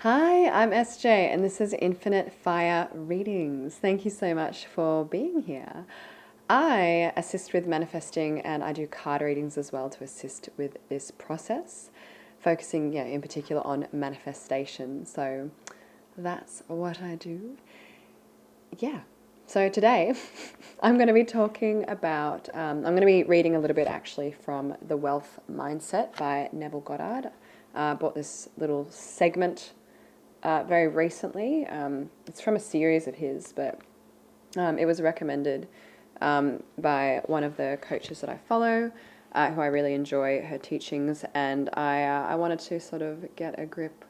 Hi, I'm SJ, and this is Infinite Fire Readings. Thank you so much for being here. I assist with manifesting and I do card readings as well to assist with this process, focusing, in particular on manifestation. So that's what I do. Yeah. So today I'm going to be talking about, I'm going to be reading a little bit actually from The Wealth Mindset by Neville Goddard. I bought this little segment very recently. It's from a series of his, but it was recommended by one of the coaches that I follow, who I really enjoy her teachings, and I wanted to sort of get a grip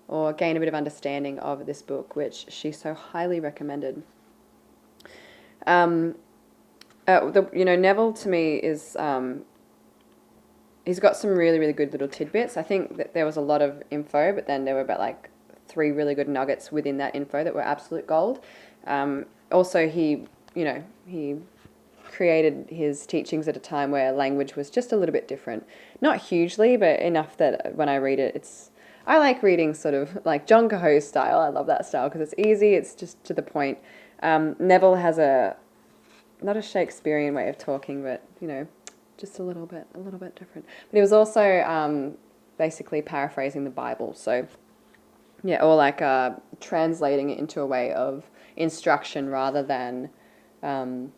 or gain a bit of understanding of this book, which she so highly recommended. Neville to me is he's got some really, really good little tidbits. I think that there was a lot of info, but then there were about like 3 really good nuggets within that info that were absolute gold. Also, he created his teachings at a time where language was just a little bit different. Not hugely, but enough that when I read it, I like reading sort of like John Cahoe style. I love that style because it's easy, it's just to the point. Neville has not a Shakespearean way of talking, but, just a little bit different. But he was also basically paraphrasing the Bible. So, yeah, or like translating it into a way of instruction rather than, I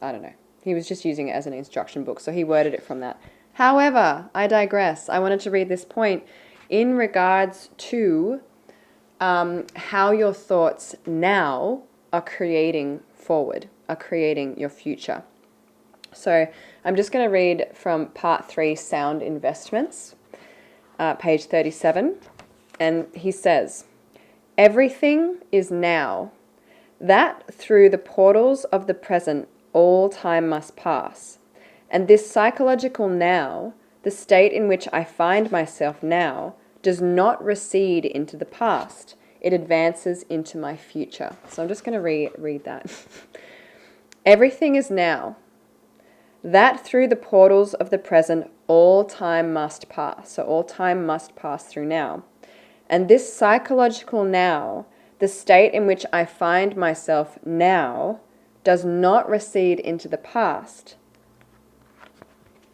don't know. He was just using it as an instruction book, so he worded it from that. However, I digress. I wanted to read this point in regards to how your thoughts now are creating forward, are creating your future. So I'm just going to read from part 3, Sound Investments, page 37. And he says, everything is now. That through the portals of the present all time must pass. And this psychological now, the state in which I find myself now, does not recede into the past. It advances into my future. So I'm just going to read that. Everything is now. That through the portals of the present all time must pass. So all time must pass through now. And this psychological now, the state in which I find myself now, does not recede into the past.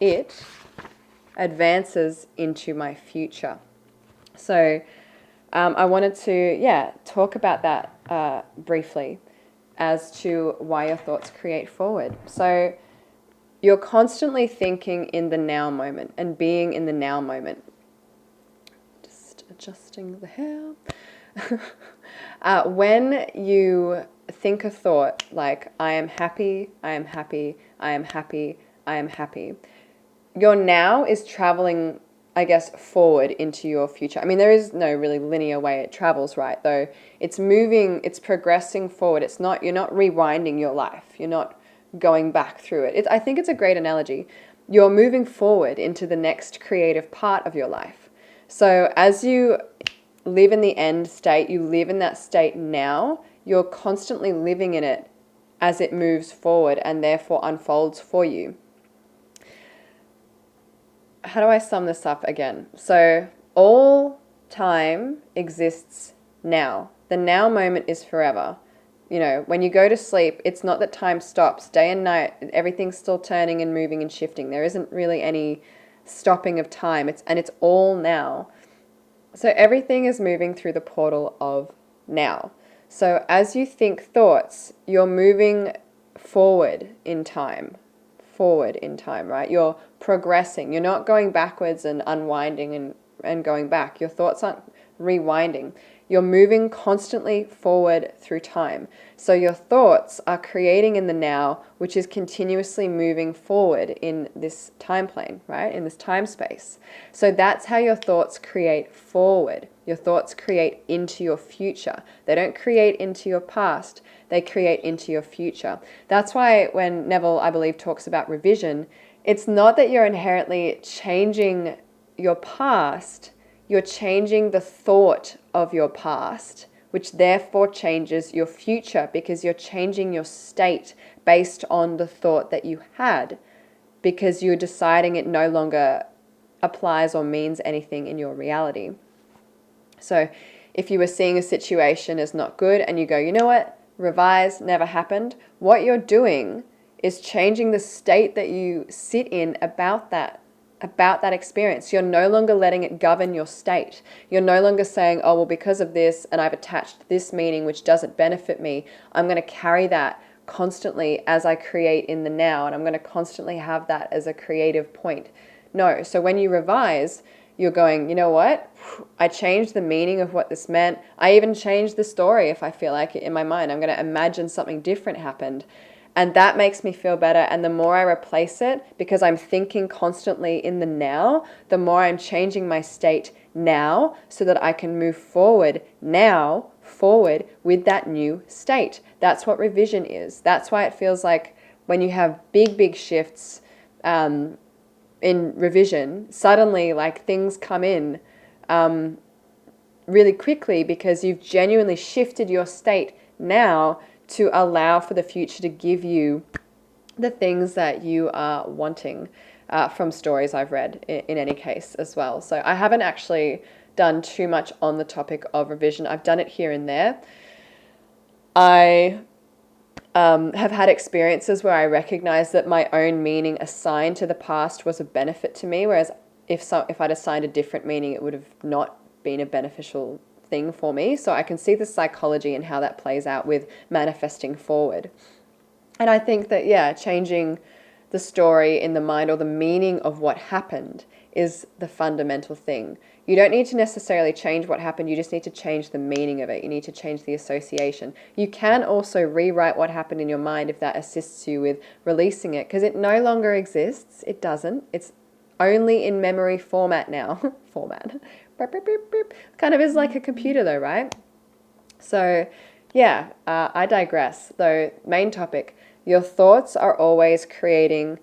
It advances into my future. So I wanted to, talk about that briefly as to why your thoughts create forward. So you're constantly thinking in the now moment and being in the now moment. Just adjusting the hair. When you think a thought like, I am happy, I am happy, I am happy, I am happy, your now is traveling, I guess, forward into your future. I mean, there is no really linear way it travels, right? Though it's moving, it's progressing forward. You're not rewinding your life. You're not going back through it. I think it's a great analogy. You're moving forward into the next creative part of your life. So as you live in the end state, you live in that state now, you're constantly living in it as it moves forward and therefore unfolds for you. How do I sum this up again? So all time exists now. The now moment is forever. When you go to sleep, it's not that time stops. Day and night, everything's still turning and moving and shifting. There isn't really any stopping of time. It's all now. So everything is moving through the portal of now. So as you think thoughts, you're moving forward in time, right? You're progressing. You're not going backwards and unwinding and going back. Your thoughts aren't rewinding. You're moving constantly forward through time. So your thoughts are creating in the now, which is continuously moving forward in this time plane, right? In this time space. So that's how your thoughts create forward. Your thoughts create into your future. They don't create into your past. They create into your future. That's why when Neville, I believe, talks about revision, it's not that you're inherently changing your past, you're changing the thought of your past, which therefore changes your future because you're changing your state based on the thought that you had because you're deciding it no longer applies or means anything in your reality. So if you were seeing a situation as not good and you go, you know what, revise, never happened, what you're doing is changing the state that you sit in about that experience. You're no longer letting it govern your state. You're no longer saying, oh, well, because of this and I've attached this meaning which doesn't benefit me, I'm going to carry that constantly as I create in the now, and I'm going to constantly have that as a creative point. No. So when you revise, you're going, you know what? I changed the meaning of what this meant. I even changed the story if I feel like it in my mind. I'm going to imagine something different happened. And that makes me feel better. And the more I replace it, because I'm thinking constantly in the now, the more I'm changing my state now so that I can move forward with that new state. That's what revision is. That's why it feels like when you have big shifts in revision, suddenly like things come in really quickly because you've genuinely shifted your state now to allow for the future to give you the things that you are wanting from stories I've read in any case as well. So I haven't actually done too much on the topic of revision. I've done it here and there. I have had experiences where I recognize that my own meaning assigned to the past was a benefit to me, whereas if I'd assigned a different meaning, it would have not been a beneficial thing for me. So I can see the psychology and how that plays out with manifesting forward. And I think that, yeah, changing the story in the mind or the meaning of what happened is the fundamental thing. You don't need to necessarily change what happened, you just need to change the meaning of it. You need to change the association. You can also rewrite what happened in your mind if that assists you with releasing it, because it no longer exists. It doesn't. It's only in memory format now. Format. Kind of is like a computer though, right? So yeah, I digress. Though, main topic, your thoughts are always creating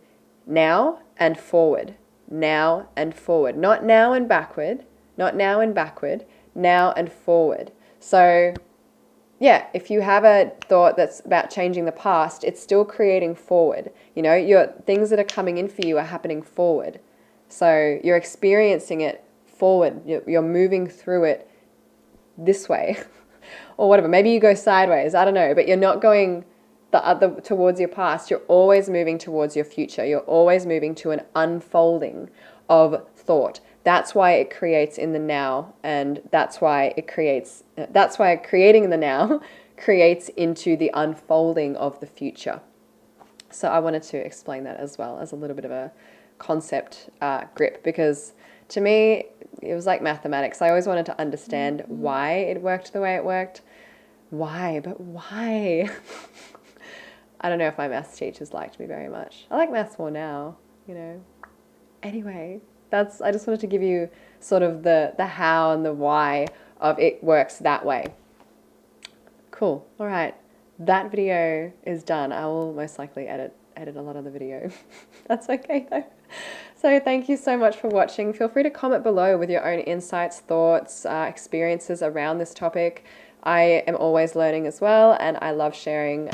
now and forward. Now and forward. Not now and backward. Not now and backward. Now and forward. So yeah, if you have a thought that's about changing the past, it's still creating forward. You know, your things that are coming in for you are happening forward. So you're experiencing it forward. You're moving through it this way or whatever. Maybe you go sideways. I don't know. But you're not going the other towards your past. You're always moving towards your future. You're always moving to an unfolding of thought. That's why it creates in the now, and that's why creating in the now creates into the unfolding of the future. So I wanted to explain that as well as a little bit of a concept grip, because to me it was like mathematics. I always wanted to understand why it worked the way it worked. Why? But why? I don't know if my maths teachers liked me very much. I like maths more now, you know. Anyway, I just wanted to give you sort of the how and the why of it works that way. Cool. All right. That video is done. I will most likely edit a lot of the video. That's okay though. So thank you so much for watching. Feel free to comment below with your own insights, thoughts, experiences around this topic. I am always learning as well, and I love sharing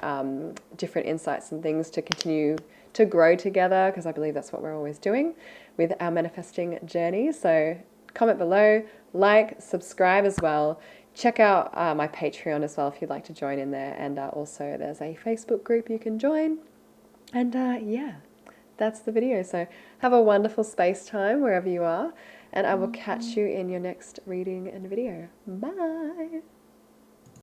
different insights and things to continue to grow together, because I believe that's what we're always doing with our manifesting journey. So comment below, like, subscribe as well. Check out my Patreon as well if you'd like to join in there, and also there's a Facebook group you can join. And yeah, that's the video. So have a wonderful space time wherever you are, and I will catch you in your next reading and video. Bye!